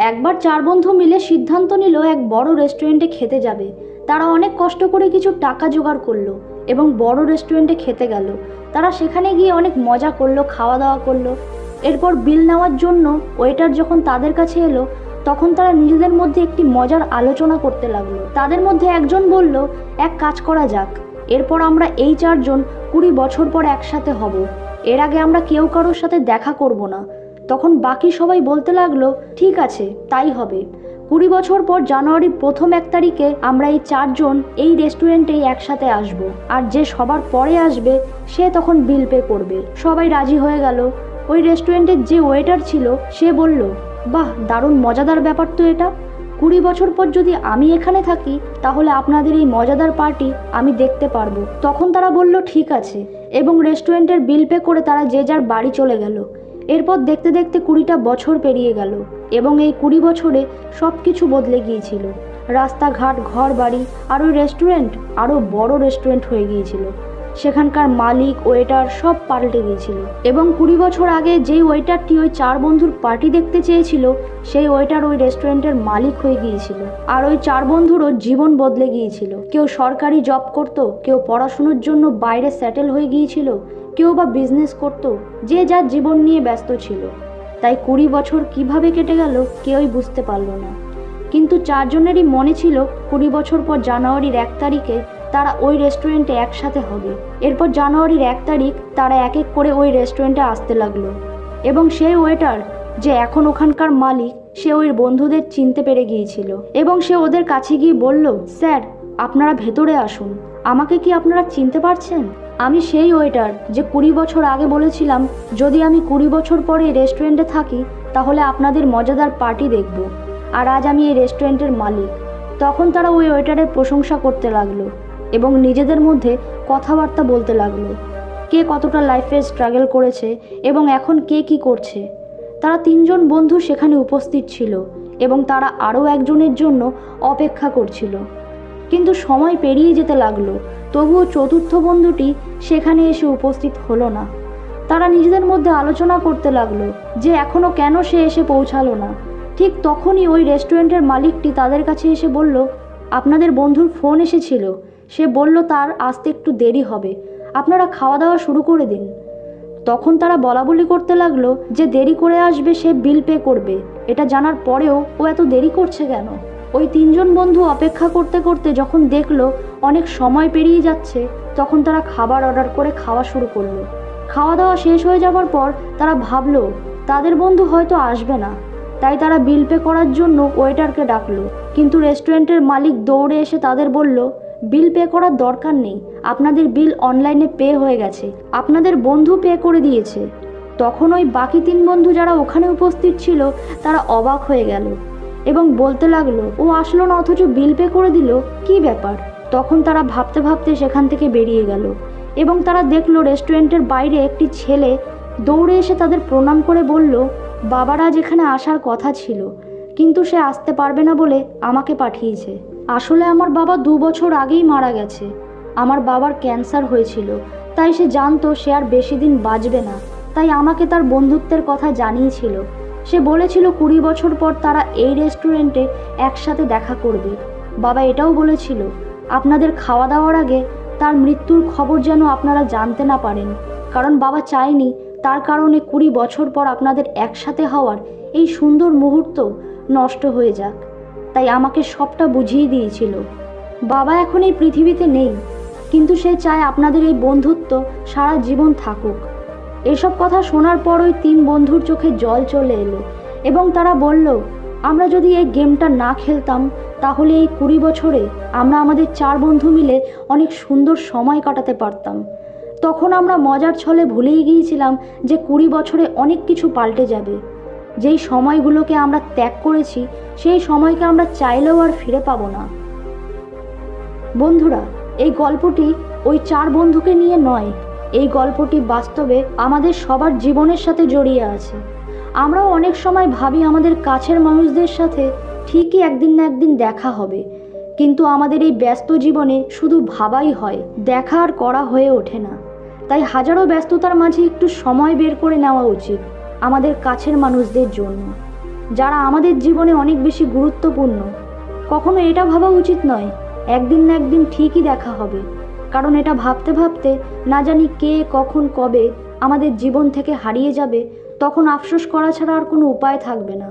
একবার চার বন্ধু মিলে সিদ্ধান্ত নিল এক বড় রেস্টুরেন্টে খেতে যাবে। তারা অনেক কষ্ট করে কিছু টাকা জোগাড় করলো এবং বড় রেস্টুরেন্টে খেতে গেল। তারা সেখানে গিয়ে অনেক মজা করলো, খাওয়া দাওয়া করলো। এরপর বিল নেওয়ার জন্য ওয়েটার যখন তাদের কাছে এলো, তখন তারা নিজেদের মধ্যে একটি মজার আলোচনা করতে লাগলো। তাদের মধ্যে একজন বলল, এক কাজ করা যাক, এরপর আমরা এই চারজন 20 বছর পর একসাথে হব। এর আগে আমরা কেউ কারোর সাথে দেখা করব না। তখন বাকি সবাই বলতে লাগলো, ঠিক আছে, তাই হবে। 20 বছর পর জানুয়ারির প্রথম 1 তারিখে আমরা এই চারজন এই রেস্টুরেন্টেই একসাথে আসব, আর যে সবার পরে আসবে সে তখন বিল পে করবে। সবাই রাজি হয়ে গেল। ওই রেস্টুরেন্টের যে ওয়েটার ছিল সে বলল, বাহ, দারুণ মজাদার ব্যাপার তো এটা। 20 বছর পর যদি আমি এখানে থাকি তাহলে আপনাদের এই মজাদার পার্টি আমি দেখতে পারবো। তখন তারা বলল ঠিক আছে, এবং রেস্টুরেন্টের বিল পে করে তারা যে যার বাড়ি চলে গেল। এরপর দেখতে দেখতে 20টা বছর পেরিয়ে গেল এবং এই 20 বছরে সব কিছু বদলে গিয়েছিল। রাস্তাঘাট, ঘর বাড়ি আর ওই রেস্টুরেন্ট আরও বড় রেস্টুরেন্ট হয়ে গিয়েছিল। সেখানকার মালিক, ওয়েটার সব পাল্টে গিয়েছিল এবং 20 বছর আগে যেই ওয়েটারটি ওই চার বন্ধুর পার্টি দেখতে চেয়েছিল সেই ওয়েটার ওই রেস্টুরেন্টের মালিক হয়ে গিয়েছিল। আর ওই চার বন্ধুরও জীবন বদলে গিয়েছিল। কেউ সরকারি জব করত, কেউ পড়াশোনার জন্য বাইরে সেটেল হয়ে গিয়েছিল, কেউ বা বিজনেস করত। যে যার জীবন নিয়ে ব্যস্ত ছিল। তাই 20 বছর কিভাবে কেটে গেল কেউই বুঝতে পারল না। কিন্তু চারজনেরই মনে ছিল 20 বছর পর জানুয়ারির 1 তারিখে তারা ওই রেস্টুরেন্টে একসাথে হবে। এরপর জানুয়ারির 1 তারিখ তারা এক এক করে ওই রেস্টুরেন্টে আসতে লাগলো এবং সেই ওয়েটার যে এখন ওখানকার মালিক, সে ওই বন্ধুদের চিনতে পেরে গিয়েছিল এবং সে ওদের কাছে গিয়ে বলল, স্যার, আপনারা ভেতরে আসুন। আমাকে কি আপনারা চিনতে পারছেন? আমি সেই ওয়েটার যে 20 বছর আগে বলেছিলাম যদি আমি 20 বছর পরে রেস্টুরেন্টে থাকি তাহলে আপনাদের মজাদার পার্টি দেখব, আর আজ আমি এই রেস্টুরেন্টের মালিক। তখন তারা ওই ওয়েটারের প্রশংসা করতে লাগলো এবং নিজেদের মধ্যে কথাবার্তা বলতে লাগলো, কে কতটা লাইফে স্ট্রাগল করেছে এবং এখন কে কি করছে। তারা 3 জন বন্ধু সেখানে উপস্থিত ছিল এবং তারা আরও একজনের জন্য অপেক্ষা করছিল। কিন্তু সময় পেরিয়ে যেতে লাগলো, তবুও চতুর্থ বন্ধুটি সেখানে এসে উপস্থিত হলো না। তারা নিজেদের মধ্যে আলোচনা করতে লাগলো যে এখনও কেন সে এসে পৌঁছালো না। ঠিক তখনই ওই রেস্টুরেন্টের মালিকটি তাদের কাছে এসে বলল, আপনাদের বন্ধুর ফোন এসেছিল, সে বলল তার আসতে একটু দেরি হবে, আপনারা খাওয়া দাওয়া শুরু করে দিন। তখন তারা বলাবলি করতে লাগলো যে দেরি করে আসবে সে বিল পে করবে। এটা জানার পরেও ও এত দেরি করছে কেন? ওই 3 জন বন্ধু অপেক্ষা করতে করতে যখন দেখলো অনেক সময় পেরিয়ে যাচ্ছে, তখন তারা খাবার অর্ডার করে খাওয়া শুরু করলো। খাওয়া দাওয়া শেষ হয়ে যাওয়ার পর তারা ভাবলো তাদের বন্ধু হয়তো আসবে না, তাই তারা বিল পে করার জন্য ওয়েটারকে ডাকলো। কিন্তু রেস্টুরেন্টের মালিক দৌড়ে এসে তাদের বলল, বিল পে করার দরকার নেই, আপনাদের বিল অনলাইনে পে হয়ে গেছে, আপনাদের বন্ধু পে করে দিয়েছে। তখন ওই বাকি 3 বন্ধু যারা ওখানে উপস্থিত ছিল তারা অবাক হয়ে গেল এবং বলতে লাগলো, ও আসলো না অথচ বিল পে করে দিল, কি ব্যাপার? তখন তারা ভাবতে ভাবতে সেখান থেকে বেরিয়ে গেল এবং তারা দেখলো রেস্টুরেন্টের বাইরে একটি ছেলে দৌড়ে এসে তাদের প্রণাম করে বলল, বাবার আজ এখানে আসার কথা ছিল, কিন্তু সে আসতে পারবে না বলে আমাকে পাঠিয়েছে। আসলে আমার বাবা 2 বছর আগেই মারা গেছে। আমার বাবার ক্যান্সার হয়েছিল, তাই সে জানতো সে আর বেশি দিন বাঁচবে না, তাই আমাকে তার বন্ধুত্বের কথা জানিয়েছিল। সে বলেছিল 20 বছর পর তারা এই রেস্টুরেন্টে একসাথে দেখা করবে। বাবা এটাও বলেছিল আপনাদের খাওয়া দাওয়ার আগে তার মৃত্যুর খবর যেন আপনারা জানতে না পারেন, কারণ বাবা চায়নি তার কারণে 20 বছর পর আপনাদের একসাথে হওয়ার এই সুন্দর মুহূর্ত নষ্ট হয়ে যাক। তাই আমাকে সবটা বুঝিয়ে দিয়েছিল। বাবা এখন এই পৃথিবীতে নেই, কিন্তু সে চায় আপনাদের এই বন্ধুত্ব সারা জীবন থাকুক। এসব কথা শোনার পর ওই 3 বন্ধুর চোখে জল চলে এলো এবং তারা বলল, আমরা যদি এই গেমটা না খেলতাম তাহলে এই 20 বছরে আমরা আমাদের 4 বন্ধু মিলে অনেক সুন্দর সময় কাটাতে পারতাম। তখন আমরা মজার ছলে ভুলেই গিয়েছিলাম যে 20 বছরে অনেক কিছু পাল্টে যাবে। যেই সময়গুলোকে আমরা ত্যাগ করেছি সেই সময়কে আমরা চাইলেও আর ফিরে পাবো না। বন্ধুরা, এই গল্পটি ওই 4 বন্ধুকে নিয়ে নয়, এই গল্পটি বাস্তবে আমাদের সবার জীবনের সাথে জড়িয়ে আছে। আমরাও অনেক সময় ভাবি আমাদের কাছের মানুষদের সাথে ঠিকই একদিন না একদিন দেখা হবে, কিন্তু আমাদের এই ব্যস্ত জীবনে শুধু ভাবাই হয়, দেখা আর করা হয়ে ওঠে না। তাই হাজারো ব্যস্ততার মাঝে একটু সময় বের করে নেওয়া উচিত আমাদের কাছের মানুষদের জন্য। যারা আমাদের জীবনে অনেক বেশি গুরুত্বপূর্ণ। কখনো এটা ভাবা উচিত নয় একদিন না একদিন ঠিকই দেখা হবে, কারণ এটা ভাবতে ভাবতে না জানি কে কখন কবে আমাদের জীবন থেকে হারিয়ে যাবে, তখন আফসোস করা ছাড়া আর কোনো উপায় থাকবে না।